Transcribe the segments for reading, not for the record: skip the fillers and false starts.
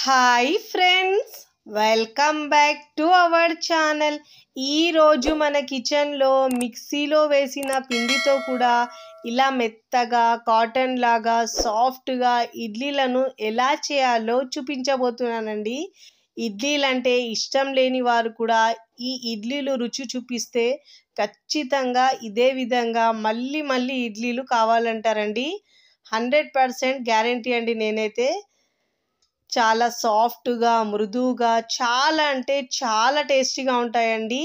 Hi friends, welcome back to our channel. ఈరోజు మన కిచెన్లో మిక్సీలో వేసిన పిండితో కూడా ఇలా మెత్తగా కాటన్ లాగా సాఫ్ట్గా ఇడ్లీలను ఎలా చేయాలో చూపించబోతున్నానండి. ఇడ్లీలు అంటే ఇష్టం లేని వారు కూడా ఈ ఇడ్లీలు రుచి చూపిస్తే ఖచ్చితంగా ఇదే విధంగా మళ్ళీ మళ్ళీ ఇడ్లీలు కావాలంటారండి. 100% గ్యారంటీ అండి. నేనైతే చాలా సాఫ్ట్గా మృదువుగా చాలా అంటే చాలా టేస్టీగా ఉంటాయండి.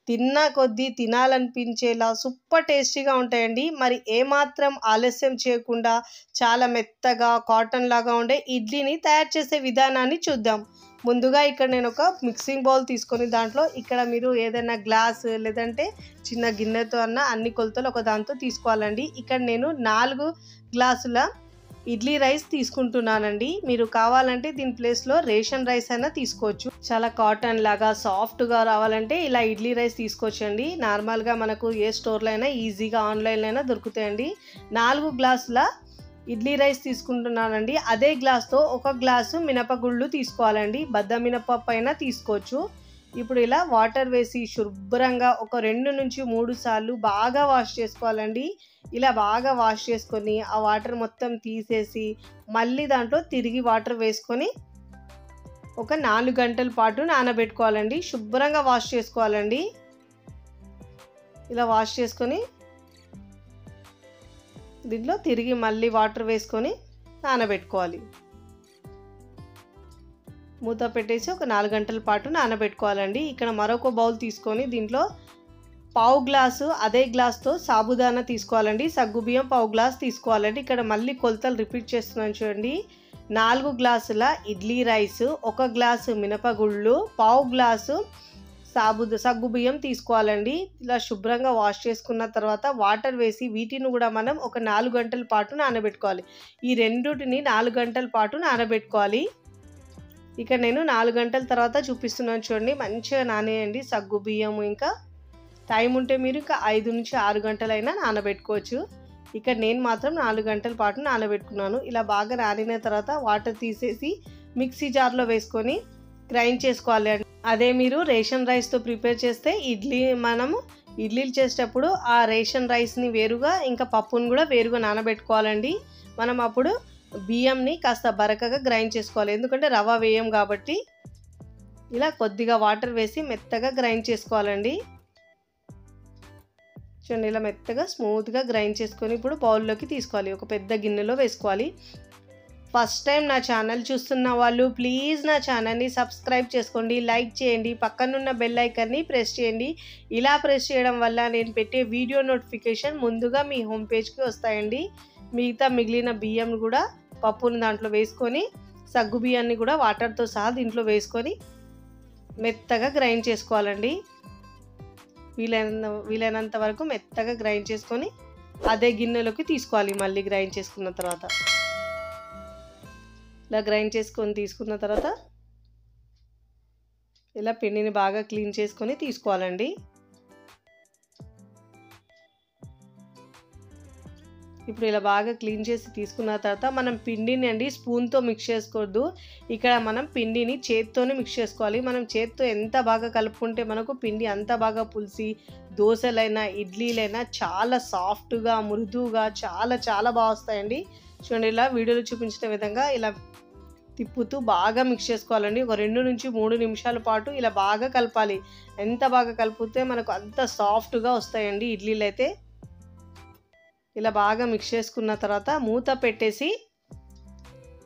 తిన్న కొద్దీ తినాలనిపించేలా సూపర్ టేస్టీగా ఉంటాయండి. మరి ఏమాత్రం ఆలస్యం చేయకుండా చాలా మెత్తగా కాటన్ లాగా ఉండే ఇడ్లీని తయారు చేసే విధానాన్ని చూద్దాం. ముందుగా ఇక్కడ నేను ఒక మిక్సింగ్ బౌల్ తీసుకొని దాంట్లో ఇక్కడ మీరు ఏదైనా గ్లాస్ లేదంటే చిన్న గిన్నెతో అన్ని కొలతలు ఒక దాంతో తీసుకోవాలండి. ఇక్కడ నేను 4 గ్లాసుల ఇడ్లీ రైస్ తీసుకుంటున్నానండి. మీరు కావాలంటే దీని ప్లేస్లో రేషన్ రైస్ అయినా తీసుకోవచ్చు. చాలా కాటన్ లాగా సాఫ్ట్గా రావాలంటే ఇలా ఇడ్లీ రైస్ తీసుకోవచ్చండి. నార్మల్గా మనకు ఏ స్టోర్లో అయినా ఈజీగా ఆన్లైన్లో అయినా దొరుకుతాయండి. 4 గ్లాసుల ఇడ్లీ రైస్ తీసుకుంటున్నానండి. అదే గ్లాస్తో 1 గ్లాసు మినపగుళ్ళు తీసుకోవాలండి. బద్ద మినపప్పు అయినా తీసుకోవచ్చు. ఇప్పుడు ఇలా వాటర్ వేసి శుభ్రంగా ఒక 2 నుంచి 3 సార్లు బాగా వాష్ చేసుకోవాలండి. ఇలా బాగా వాష్ చేసుకొని ఆ వాటర్ మొత్తం తీసేసి మళ్ళీ దాంట్లో తిరిగి వాటర్ వేసుకొని ఒక 4 గంటల పాటు నానబెట్టుకోవాలండి. శుభ్రంగా వాష్ చేసుకోవాలండి. ఇలా వాష్ చేసుకొని దీంట్లో తిరిగి మళ్ళీ వాటర్ వేసుకొని నానబెట్టుకోవాలి. మూత పెట్టేసి ఒక 4 గంటల పాటు నానబెట్టుకోవాలండి. ఇక్కడ మరొక బౌల్ తీసుకొని దీంట్లో 1/2 గ్లాసు అదే గ్లాస్తో సాబుదానా తీసుకోవాలండి. సగ్గుబియ్యం 1/2 గ్లాస్ తీసుకోవాలండి. ఇక్కడ మళ్ళీ కొలతలు రిపీట్ చేస్తున్నాను చూడండి. 4 గ్లాసుల ఇడ్లీ రైస్, 1 గ్లాసు మినపగుళ్ళు, 1/2 గ్లాసు సగ్గుబియ్యం తీసుకోవాలండి. ఇలా శుభ్రంగా వాష్ చేసుకున్న తర్వాత వాటర్ వేసి వీటిని కూడా మనం ఒక 4 గంటల పాటు నానబెట్టుకోవాలి. ఈ రెండుటిని 4 గంటల పాటు నానబెట్టుకోవాలి. ఇక్కడ నేను 4 గంటల తర్వాత చూపిస్తున్నాను చూడండి. మంచిగా నానేయండి సగ్గుబియ్యం. ఇంకా టైం ఉంటే మీరు ఇంకా 5 నుంచి 6 గంటలైనా నానబెట్టుకోవచ్చు. ఇక్కడ నేను మాత్రం 4 గంటల పాటు నానబెట్టుకున్నాను. ఇలా బాగా నానిన తర్వాత వాటర్ తీసేసి మిక్సీ జార్లో వేసుకొని గ్రైండ్ చేసుకోవాలి. అదే మీరు రేషన్ రైస్తో ప్రిపేర్ చేస్తే మనము ఇడ్లీలు చేసేటప్పుడు ఆ రేషన్ రైస్ని వేరుగా ఇంకా పప్పును కూడా వేరుగా నానబెట్టుకోవాలండి. మనం అప్పుడు బియ్యంని కాస్త బరకగా గ్రైండ్ చేసుకోవాలి. ఎందుకంటే రవ్వ వేయం కాబట్టి ఇలా కొద్దిగా వాటర్ వేసి మెత్తగా గ్రైండ్ చేసుకోవాలండి. చూడండి, ఇలా మెత్తగా స్మూత్గా గ్రైండ్ చేసుకొని ఇప్పుడు బౌల్లోకి తీసుకోవాలి. ఒక పెద్ద గిన్నెలో వేసుకోవాలి. ఫస్ట్ టైం నా ఛానల్ చూస్తున్న వాళ్ళు ప్లీజ్ నా ఛానల్ని సబ్స్క్రైబ్ చేసుకోండి, లైక్ చేయండి, పక్కనున్న బెల్ ఐకాన్ని ప్రెస్ చేయండి. ఇలా ప్రెస్ చేయడం వల్ల నేను పెట్టే వీడియో నోటిఫికేషన్ ముందుగా మీ హోమ్ పేజ్కి వస్తాయండి. మిగిలిన బియ్యం కూడా పప్పుని దాంట్లో వేసుకొని సగ్గు బియ్యాన్ని కూడా వాటర్తో సహా దీంట్లో వేసుకొని మెత్తగా గ్రైండ్ చేసుకోవాలండి. వీలైనంత వరకు మెత్తగా గ్రైండ్ చేసుకొని అదే గిన్నెలోకి తీసుకోవాలి. మళ్ళీ గ్రైండ్ చేసుకున్న తర్వాత ఇలా గ్రైండ్ చేసుకొని తీసుకున్న తర్వాత ఇలా పిండిని బాగా క్లీన్ చేసుకొని తీసుకోవాలండి. ఇప్పుడు ఇలా బాగా క్లీన్ చేసి తీసుకున్న తర్వాత మనం పిండిని స్పూన్తో మిక్స్ చేసుకోవద్దు. ఇక్కడ మనం పిండిని చేత్తోనే మిక్స్ చేసుకోవాలి. మనం చేత్తో ఎంత బాగా కలుపుకుంటే మనకు పిండి అంత బాగా పులిసి దోశలైనా ఇడ్లీలైనా చాలా సాఫ్ట్గా మృదువుగా చాలా చాలా బాగా వస్తాయండి. చూడండి, ఇలా వీడియోలో చూపించిన విధంగా ఇలా తిప్పుతూ బాగా మిక్స్ చేసుకోవాలండి. ఒక 2 నుంచి 3 నిమిషాల పాటు ఇలా బాగా కలపాలి. ఎంత బాగా కలిపితే మనకు అంత సాఫ్ట్గా వస్తాయండి ఇడ్లీలు అయితే. ఇలా బాగా మిక్స్ చేసుకున్న తర్వాత మూత పెట్టేసి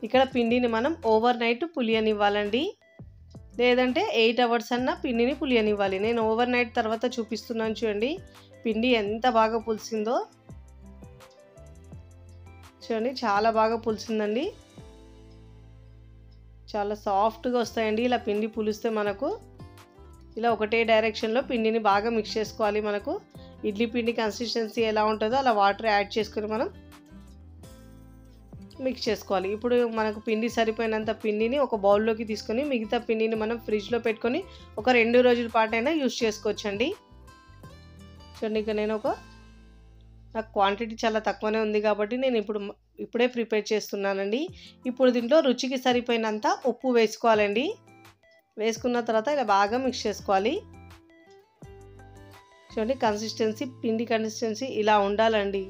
ఇక్కడ పిండిని మనం ఓవర్ నైట్ పులియనివ్వాలండి. లేదంటే 8 అవర్స్ అన్న పిండిని పులియనివ్వాలి. నేను ఓవర్ నైట్ తర్వాత చూపిస్తున్నాను చూడండి పిండి ఎంత బాగా పులిసిందో. చూడండి, చాలా బాగా పులిసిందండి. చాలా సాఫ్ట్గా వస్తాయండి ఇలా పిండి పులిస్తే మనకు. ఇలా ఒకటే డైరెక్షన్లో పిండిని బాగా మిక్స్ చేసుకోవాలి. మనకు ఇడ్లీ పిండి కన్సిస్టెన్సీ ఎలా ఉంటుందో అలా వాటర్ యాడ్ చేసుకొని మనం మిక్స్ చేసుకోవాలి. ఇప్పుడు మనకు పిండి సరిపోయినంత పిండిని ఒక బౌల్లోకి తీసుకొని మిగతా పిండిని మనం ఫ్రిడ్జ్లో పెట్టుకొని ఒక 2 రోజుల పాటైనా యూస్ చేసుకోవచ్చండి. చూడండి, ఇక నేను నాకు క్వాంటిటీ చాలా తక్కువనే ఉంది కాబట్టి నేను ఇప్పుడు ఇప్పుడే ప్రిపేర్ చేస్తున్నానండి. ఇప్పుడు దీంట్లో రుచికి సరిపోయినంత ఉప్పు వేసుకోవాలండి. వేసుకున్న తర్వాత ఇలా బాగా మిక్స్ చేసుకోవాలి. చూడండి కన్సిస్టెన్సీ, పిండి కన్సిస్టెన్సీ ఇలా ఉండాలండి.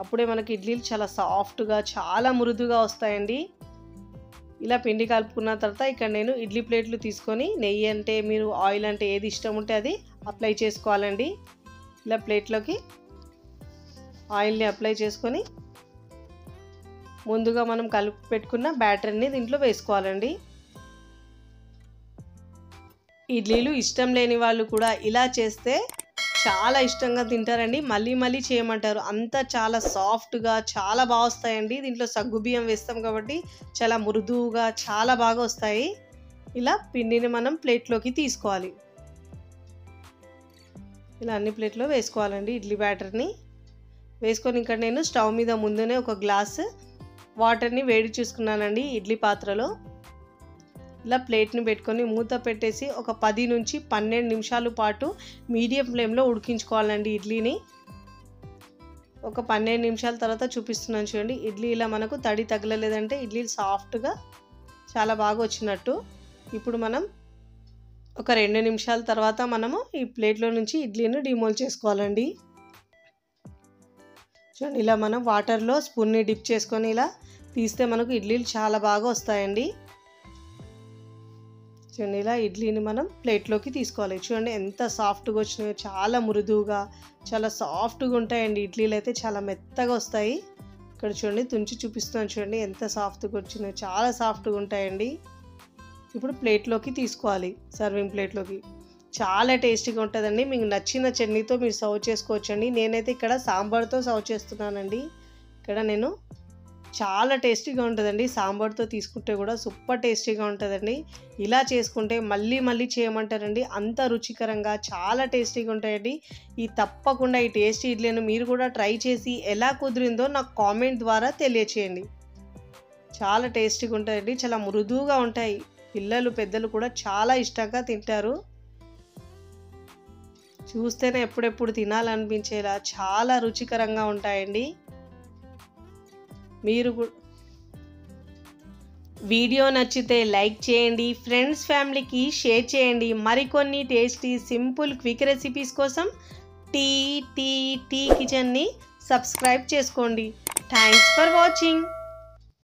అప్పుడే మనకి ఇడ్లీలు చాలా సాఫ్ట్గా, చాలా మృదుగా వస్తాయండి. ఇలా పిండి కలుపుకున్న తర్వాత ఇక్కడ నేను ఇడ్లీ ప్లేట్లు తీసుకొని నెయ్యి అంటే మీరు ఆయిల్ అంటే ఏది ఇష్టం ఉంటే అది అప్లై చేసుకోవాలండి. ఇలా ప్లేట్లోకి ఆయిల్ని అప్లై చేసుకొని ముందుగా మనం కలిపి పెట్టుకున్న బ్యాటర్ని దీంట్లో వేసుకోవాలండి. ఇడ్లీలు ఇష్టం లేని వాళ్ళు కూడా ఇలా చేస్తే చాలా ఇష్టంగా తింటారండి. మళ్ళీ మళ్ళీ చేయమంటారు. అంతా చాలా సాఫ్ట్గా చాలా బాగా వస్తాయండి. దీంట్లో సగ్గుబియ్యం వేస్తాం కాబట్టి చాలా మృదువుగా చాలా బాగా వస్తాయి. ఇలా పిండిని మనం ప్లేట్లోకి తీసుకోవాలి. ఇలా అన్ని ప్లేట్లో వేసుకోవాలండి ఇడ్లీ బ్యాటర్ని. వేసుకొని ఇక్కడ నేను స్టవ్ మీద ముందునే ఒక గ్లాస్ వాటర్ని వేడి చేసుకున్నానండి ఇడ్లీ పాత్రలో. ఇలా ప్లేట్ని పెట్టుకొని మూత పెట్టేసి ఒక 10 నుంచి 12 నిమిషాల పాటు మీడియం ఫ్లేమ్లో ఉడికించుకోవాలండి ఇడ్లీని. ఒక 12 నిమిషాల తర్వాత చూపిస్తున్నాను చూడండి. ఇడ్లీ ఇలా మనకు తడి తగలలేదంటే ఇడ్లీలు సాఫ్ట్గా చాలా బాగా వచ్చినట్టు. ఇప్పుడు మనం ఒక 2 నిమిషాల తర్వాత మనము ఈ ప్లేట్లో నుంచి ఇడ్లీని డిమోల్ చేసుకోవాలండి. చూడండి ఇలా మనం వాటర్లో స్పూన్ని డిప్ చేసుకొని ఇలా తీస్తే మనకు ఇడ్లీలు చాలా బాగా వస్తాయండి. చూడండి ఇలా ఇడ్లీని మనం ప్లేట్లోకి తీసుకోవాలి. చూడండి ఎంత సాఫ్ట్గా వచ్చినాయో, చాలా మృదువుగా చాలా సాఫ్ట్గా ఉంటాయండి. ఇడ్లీలు అయితే చాలా మెత్తగా వస్తాయి. ఇక్కడ చూడండి తుంచి చూపిస్తున్నాను చూడండి ఎంత సాఫ్ట్గా వచ్చినాయో, చాలా సాఫ్ట్గా ఉంటాయండి. ఇప్పుడు ప్లేట్లోకి తీసుకోవాలి, సర్వింగ్ ప్లేట్లోకి. చాలా టేస్టీగా ఉంటుందండి. మీకు నచ్చిన చట్నీతో మీరు సర్వ్ చేసుకోవచ్చండి. నేనైతే ఇక్కడ సాంబార్తో సర్వ్ చేస్తున్నానండి. ఇక్కడ నేను చాలా టేస్టీగా ఉంటుందండి. సాంబార్తో తీసుకుంటే కూడా సూపర్ టేస్టీగా ఉంటుందండి. ఇలా చేసుకుంటే మళ్ళీ మళ్ళీ చేయమంటారండి. అంత రుచికరంగా చాలా టేస్టీగా ఉంటాయండి. తప్పకుండా ఈ టేస్టీ ఇడ్లీని మీరు కూడా ట్రై చేసి ఎలా కుదిరిందో నాకు కామెంట్ ద్వారా తెలియచేయండి. చాలా టేస్టీగా ఉంటాయండి. చాలా మృదువుగా ఉంటాయి. పిల్లలు పెద్దలు కూడా చాలా ఇష్టంగా తింటారు. చూస్తేనే ఎప్పుడెప్పుడు తినాలనిపించేలా చాలా రుచికరంగా ఉంటాయండి. మీరు వీడియో నచ్చితే లైక్ చేయండి, ఫ్రెండ్స్ ఫ్యామిలీకి షేర్ చేయండి. మరికొన్ని టేస్టీ సింపుల్ క్విక్ రెసిపీస్ కోసం టీ కిచెన్ని సబ్స్క్రైబ్ చేసుకోండి. Thanks for watching.